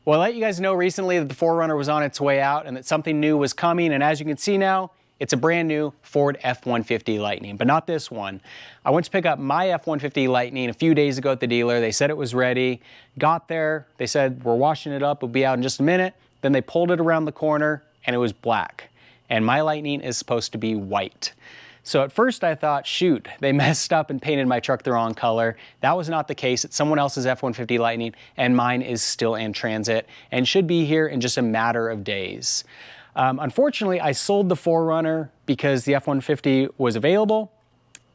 Well, I let you guys know recently that the 4Runner was on its way out and that something new was coming, and as you can see now, it's a brand new Ford F-150 Lightning, but not this one. I went to pick up my F-150 Lightning a few days ago at the dealer. They said it was ready. Got there, they said, we're washing it up, it'll be out in just a minute. Then they pulled it around the corner and it was black. And my Lightning is supposed to be white. So at first I thought, shoot, they messed up and painted my truck the wrong color. That was not the case. It's someone else's F-150 Lightning and mine is still in transit and should be here in just a matter of days. Unfortunately, I sold the 4Runner because the F-150 was available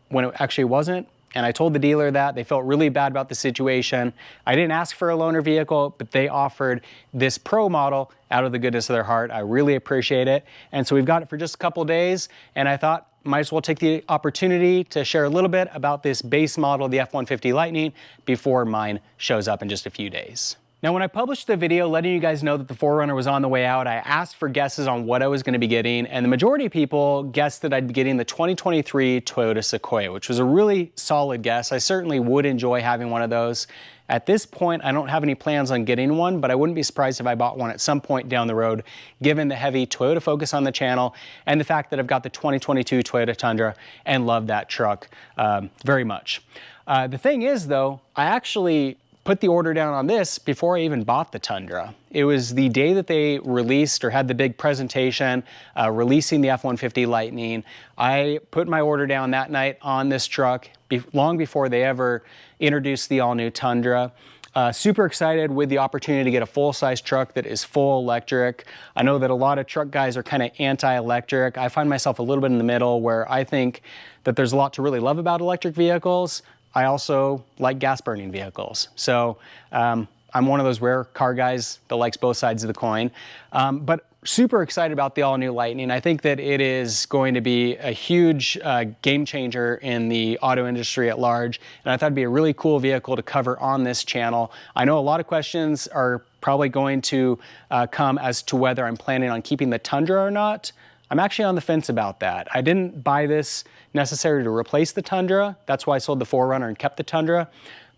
when it actually wasn't. And I told the dealer that. They felt really bad about the situation. I didn't ask for a loaner vehicle, but they offered this Pro model out of the goodness of their heart. I really appreciate it. And so we've got it for just a couple days, and I thought might as well take the opportunity to share a little bit about this base model, the F-150 Lightning, before mine shows up in just a few days. Now, when I published the video letting you guys know that the 4Runner was on the way out, I asked for guesses on what I was going to be getting, and the majority of people guessed that I'd be getting the 2023 Toyota Sequoia, which was a really solid guess. I certainly would enjoy having one of those. At this point, I don't have any plans on getting one, but I wouldn't be surprised if I bought one at some point down the road, given the heavy Toyota focus on the channel and the fact that I've got the 2022 Toyota Tundra and love that truck very much. The thing is, though, I actually put the order down on this before I even bought the Tundra. It was the day that they released or had the big presentation releasing the F-150 Lightning. I put my order down that night on this truck long before they ever introduced the all-new Tundra. Super excited with the opportunity to get a full-size truck that is full electric. I know that a lot of truck guys are kind of anti-electric. I find myself a little bit in the middle where I think that there's a lot to really love about electric vehicles. I also like gas-burning vehicles. So I'm one of those rare car guys that likes both sides of the coin. But super excited about the all-new Lightning. I think that it is going to be a huge game changer in the auto industry at large. And I thought it'd be a really cool vehicle to cover on this channel. I know a lot of questions are probably going to come as to whether I'm planning on keeping the Tundra or not. I'm actually on the fence about that. I didn't buy this necessarily to replace the Tundra. That's why I sold the 4Runner and kept the Tundra.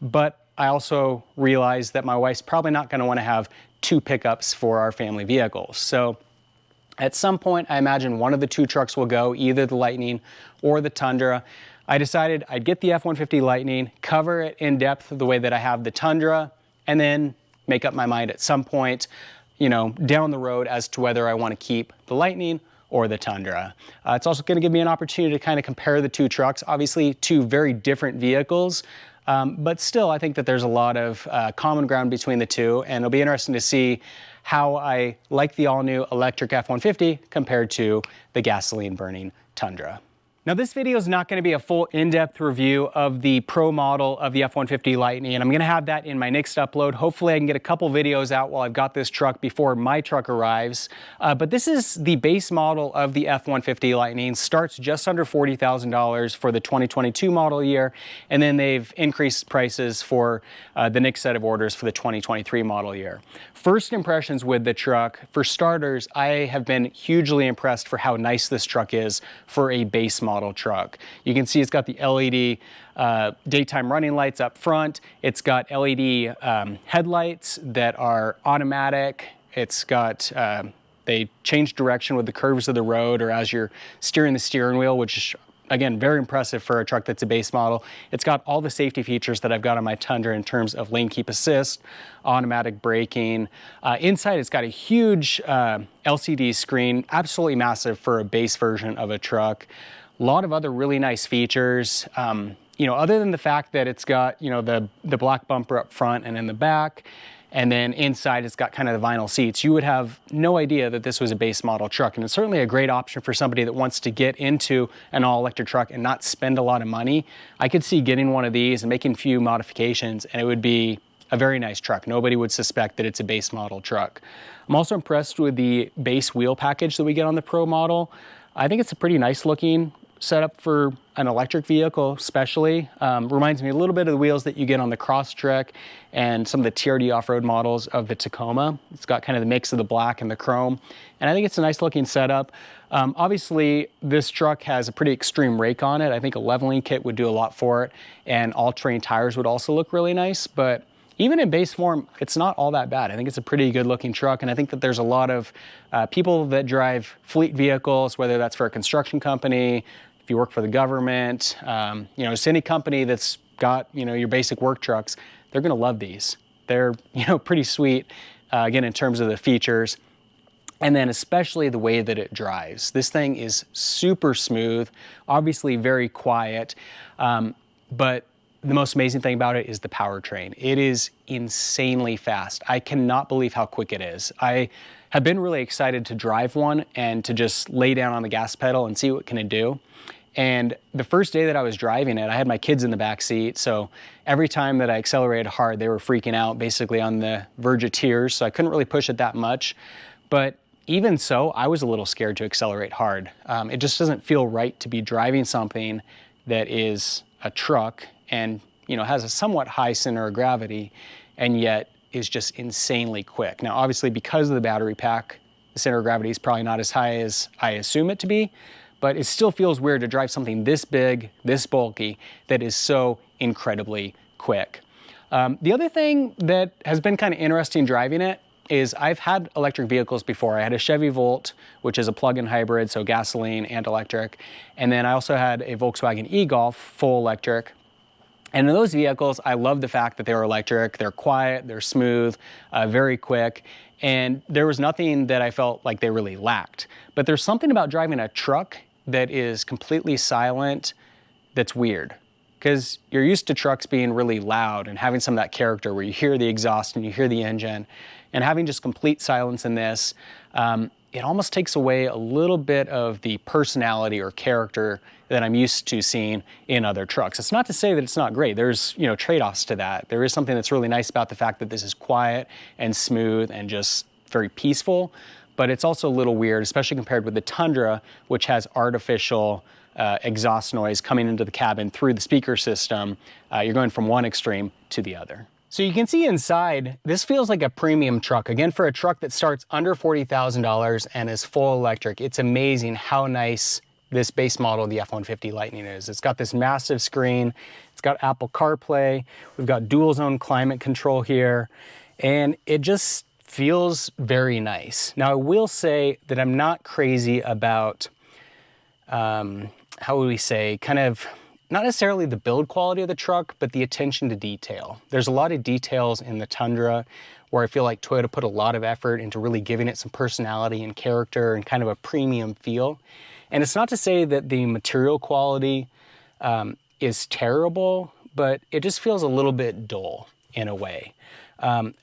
But I also realized that my wife's probably not going to want to have two pickups for our family vehicles. So at some point, I imagine one of the two trucks will go, either the Lightning or the Tundra. I decided I'd get the F-150 Lightning, cover it in depth the way that I have the Tundra, and then make up my mind at some point, you know, down the road as to whether I want to keep the Lightning or the Tundra. It's also going to give me an opportunity to kind of compare the two trucks. Obviously, two very different vehicles, but still, I think that there's a lot of common ground between the two, and it'll be interesting to see how I like the all-new electric F-150 compared to the gasoline-burning Tundra. Now, this video is not going to be a full in-depth review of the Pro model of the F-150 Lightning, and I'm going to have that in my next upload. Hopefully, I can get a couple videos out while I've got this truck before my truck arrives. But this is the base model of the F-150 Lightning. Starts just under $40,000 for the 2022 model year, and then they've increased prices for the next set of orders for the 2023 model year. First impressions with the truck, for starters, I have been hugely impressed for how nice this truck is for a base model truck. You can see it's got the LED daytime running lights up front. It's got LED headlights that are automatic. It's got, they change direction with the curves of the road or as you're steering the steering wheel, which again, very impressive for a truck that's a base model. It's got all the safety features that I've got on my Tundra in terms of lane keep assist, automatic braking. Inside, it's got a huge LCD screen, absolutely massive for a base version of a truck. A lot of other really nice features. You know, other than the fact that it's got, you know, the black bumper up front and in the back, and then inside it's got kind of the vinyl seats, you would have no idea that this was a base model truck. And it's certainly a great option for somebody that wants to get into an all-electric truck and not spend a lot of money. I could see getting one of these and making a few modifications, and it would be a very nice truck. Nobody would suspect that it's a base model truck. I'm also impressed with the base wheel package that we get on the Pro model. I think it's a pretty nice looking setup for an electric vehicle, especially. Reminds me a little bit of the wheels that you get on the Crosstrek and some of the TRD off-road models of the Tacoma. It's got kind of the mix of the black and the chrome, and I think it's a nice looking setup. Obviously, this truck has a pretty extreme rake on it. I think a leveling kit would do a lot for it, and all-terrain tires would also look really nice, but even in base form, it's not all that bad. I think it's a pretty good looking truck, and I think that there's a lot of people that drive fleet vehicles, whether that's for a construction company, if you work for the government, you know, just any company that's got, you know, your basic work trucks, they're gonna love these. They're, you know, pretty sweet, again, in terms of the features. And then especially the way that it drives. This thing is super smooth, obviously very quiet, but the most amazing thing about it is the powertrain. It is insanely fast. I cannot believe how quick it is. I have been really excited to drive one and to just lay down on the gas pedal and see what can it do. And the first day that I was driving it, I had my kids in the back seat, so every time that I accelerated hard, they were freaking out, basically on the verge of tears, so I couldn't really push it that much. But even so, I was a little scared to accelerate hard. It just doesn't feel right to be driving something that is a truck and, you know, has a somewhat high center of gravity and yet is just insanely quick. Now, obviously, because of the battery pack, the center of gravity is probably not as high as I assume it to be, but it still feels weird to drive something this big, this bulky, that is so incredibly quick. The other thing that has been kind of interesting driving it is I've had electric vehicles before. I had a Chevy Volt, which is a plug-in hybrid, so gasoline and electric. And then I also had a Volkswagen e-Golf, full electric. And in those vehicles, I love the fact that they were electric. They're quiet, they're smooth, very quick. And there was nothing that I felt like they really lacked. But there's something about driving a truck that is completely silent that's weird. Because you're used to trucks being really loud and having some of that character where you hear the exhaust and you hear the engine. And having just complete silence in this, it almost takes away a little bit of the personality or character that I'm used to seeing in other trucks. It's not to say that it's not great. There's, you know, trade-offs to that. There is something that's really nice about the fact that this is quiet and smooth and just very peaceful, but it's also a little weird, especially compared with the Tundra, which has artificial exhaust noise coming into the cabin through the speaker system. You're going from one extreme to the other. So you can see inside, this feels like a premium truck. Again, for a truck that starts under $40,000 and is full electric, it's amazing how nice this base model of the F-150 Lightning is. It's got this massive screen, it's got Apple CarPlay, we've got dual zone climate control here, and it just feels very nice. Now I will say that I'm not crazy about, how would we say, kind of, not necessarily the build quality of the truck, but the attention to detail. There's a lot of details in the Tundra where I feel like Toyota put a lot of effort into really giving it some personality and character and kind of a premium feel. And it's not to say that the material quality is terrible, but it just feels a little bit dull in a way.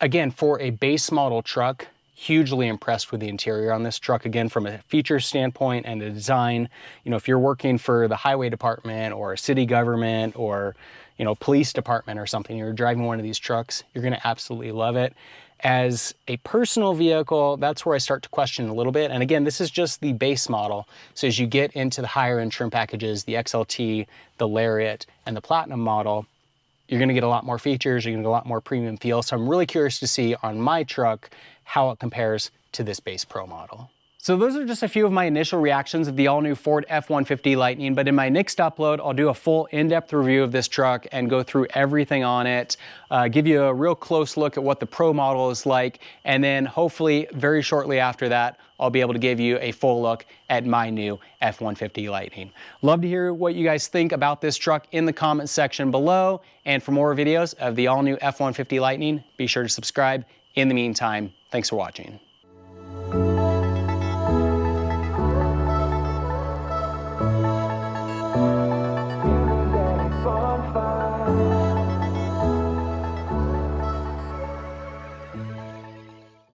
Again, for a base model truck, hugely impressed with the interior on this truck. Again, from a feature standpoint and a design, you know, if you're working for the highway department or a city government or, you know, police department or something, you're driving one of these trucks, you're gonna absolutely love it. As a personal vehicle, that's where I start to question a little bit. And again, this is just the base model. So as you get into the higher end trim packages, the XLT, the Lariat, and the Platinum model, you're gonna get a lot more features, you're gonna get a lot more premium feel. So I'm really curious to see on my truck how it compares to this base Pro model. So those are just a few of my initial reactions of the all-new Ford F-150 Lightning, but in my next upload, I'll do a full in-depth review of this truck and go through everything on it, give you a real close look at what the Pro model is like, and then hopefully very shortly after that, I'll be able to give you a full look at my new F-150 Lightning. Love to hear what you guys think about this truck in the comments section below, and for more videos of the all-new F-150 Lightning, be sure to subscribe. In the meantime, thanks for watching.